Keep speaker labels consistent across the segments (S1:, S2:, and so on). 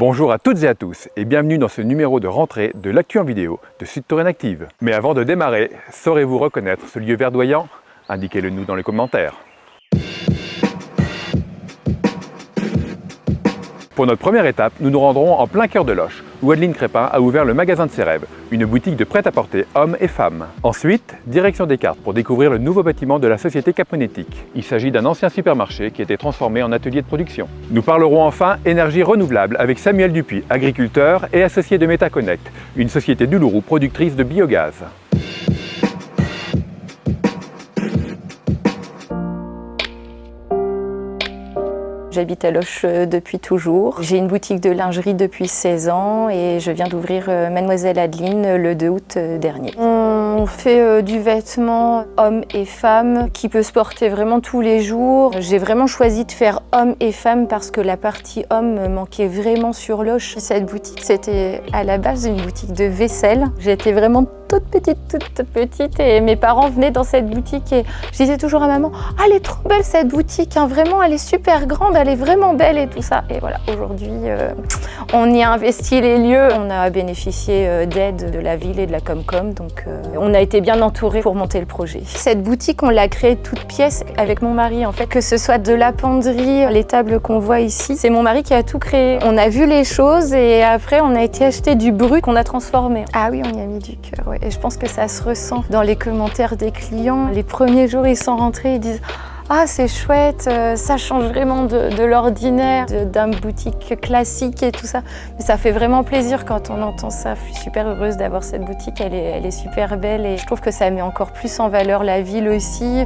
S1: Bonjour à toutes et à tous et bienvenue dans ce numéro de rentrée de l'actu en vidéo de Sud Touraine Active. Mais avant de démarrer, saurez-vous reconnaître ce lieu verdoyant? Indiquez-le nous dans les commentaires. Pour notre première étape, nous nous rendrons en plein cœur de Loches, où Adeline Crépin a ouvert le magasin de ses rêves, une boutique de prêt-à-porter hommes et femmes. Ensuite, direction Descartes pour découvrir le nouveau bâtiment de la société Capmonétique. Il s'agit d'un ancien supermarché qui a été transformé en atelier de production. Nous parlerons enfin énergie renouvelable avec Samuel Dupuis, agriculteur et associé de Metaconnect, une société d'Oulourou productrice de biogaz.
S2: J'habite à Loches depuis toujours. J'ai une boutique de lingerie depuis 16 ans et je viens d'ouvrir Mademoiselle Adeline le 2 août dernier. On fait du vêtement homme et femme qui peut se porter vraiment tous les jours. J'ai vraiment choisi de faire homme et femme parce que la partie homme me manquait vraiment sur Loches. Cette boutique, c'était à la base une boutique de vaisselle. J'étais vraiment toute petite et mes parents venaient dans cette boutique et je disais toujours à maman « Ah, elle est trop belle cette boutique, hein, vraiment, elle est super grande, elle est vraiment belle et tout ça ». Et voilà, aujourd'hui, on y a investi les lieux. On a bénéficié d'aide de la ville et de la Comcom, donc on a été bien entourés pour monter le projet. Cette boutique, on l'a créée toute pièce avec mon mari, en fait, que ce soit de la penderie, les tables qu'on voit ici. C'est mon mari qui a tout créé. On a vu les choses et après, on a été acheter du brut qu'on a transformé. Ah oui, on y a mis du cœur, ouais. Et je pense que ça se ressent dans les commentaires des clients. Les premiers jours, ils sont rentrés, ils disent « Ah, c'est chouette, ça change vraiment de l'ordinaire, d'une boutique classique et tout ça. » Mais ça fait vraiment plaisir quand on entend ça. Je suis super heureuse d'avoir cette boutique, elle est super belle et je trouve que ça met encore plus en valeur la ville aussi.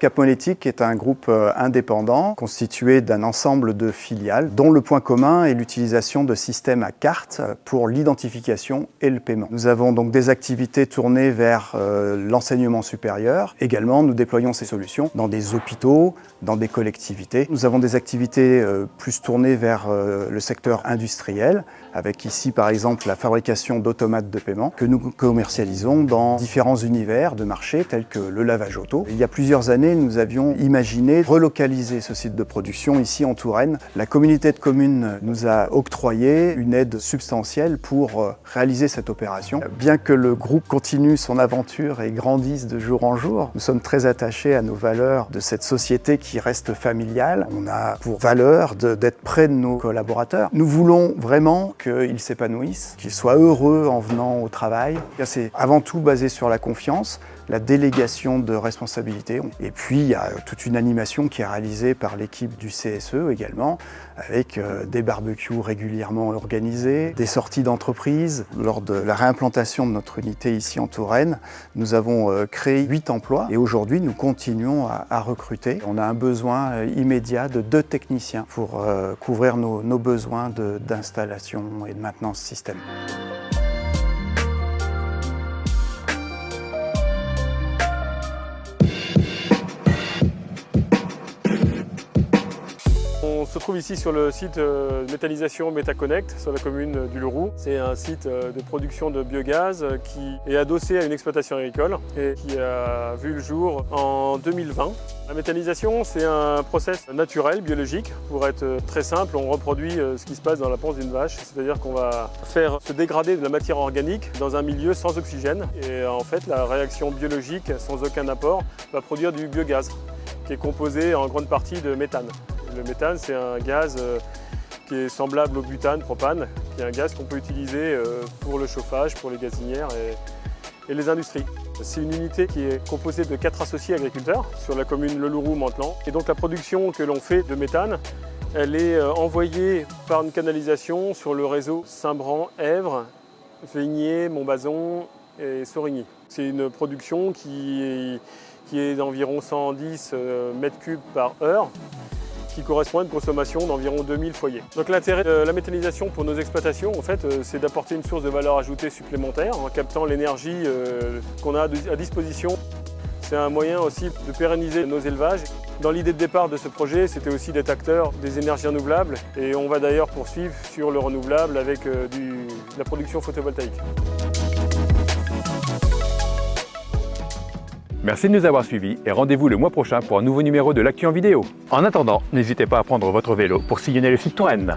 S3: Capmonétique est un groupe indépendant constitué d'un ensemble de filiales dont le point commun est l'utilisation de systèmes à carte pour l'identification et le paiement. Nous avons donc des activités tournées vers l'enseignement supérieur. Également, nous déployons ces solutions dans des hôpitaux, dans des collectivités. Nous avons des activités plus tournées vers le secteur industriel, avec ici par exemple la fabrication d'automates de paiement que nous commercialisons dans différents univers de marché tels que le lavage auto. Il y a plusieurs années, nous avions imaginé relocaliser ce site de production ici en Touraine. La communauté de communes nous a octroyé une aide substantielle pour réaliser cette opération. Bien que le groupe continue son aventure et grandisse de jour en jour, nous sommes très attachés à nos valeurs de cette société qui reste familiale. On a pour valeur d'être près de nos collaborateurs. Nous voulons vraiment qu'ils s'épanouissent, qu'ils soient heureux en venant au travail. C'est avant tout basé sur la confiance, la délégation de responsabilités. Et puis, il y a toute une animation qui est réalisée par l'équipe du CSE également, avec des barbecues régulièrement organisés, des sorties d'entreprise. Lors de la réimplantation de notre unité ici en Touraine, nous avons créé 8 emplois et aujourd'hui, nous continuons à recruter. On a un besoin immédiat de 2 techniciens pour couvrir nos besoins d'installation et de maintenance système.
S4: On se trouve ici sur le site de méthanisation Metaconnect sur la commune d'Oulourou. C'est un site de production de biogaz qui est adossé à une exploitation agricole et qui a vu le jour en 2020. La méthanisation, c'est un process naturel, biologique. Pour être très simple, on reproduit ce qui se passe dans la panse d'une vache, c'est-à-dire qu'on va faire se dégrader de la matière organique dans un milieu sans oxygène. Et en fait, la réaction biologique, sans aucun apport, va produire du biogaz, qui est composé en grande partie de méthane. Le méthane, c'est un gaz qui est semblable au butane, propane, qui est un gaz qu'on peut utiliser pour le chauffage, pour les gazinières et les industries. C'est une unité qui est composée de 4 associés agriculteurs sur la commune Lelouroux-Mantlan. Et donc la production que l'on fait de méthane, elle est envoyée par une canalisation sur le réseau Saint-Bran-Èvre, Veigné, Montbazon et Sorigny. C'est une production qui est d'environ 110 m3 par heure, qui correspond à une consommation d'environ 2000 foyers. Donc l'intérêt de la méthanisation pour nos exploitations, en fait, c'est d'apporter une source de valeur ajoutée supplémentaire en captant l'énergie qu'on a à disposition. C'est un moyen aussi de pérenniser nos élevages. Dans l'idée de départ de ce projet, c'était aussi d'être acteur des énergies renouvelables et on va d'ailleurs poursuivre sur le renouvelable avec la production photovoltaïque.
S1: Merci de nous avoir suivis et rendez-vous le mois prochain pour un nouveau numéro de l'Actu en vidéo. En attendant, n'hésitez pas à prendre votre vélo pour sillonner le site Touraine.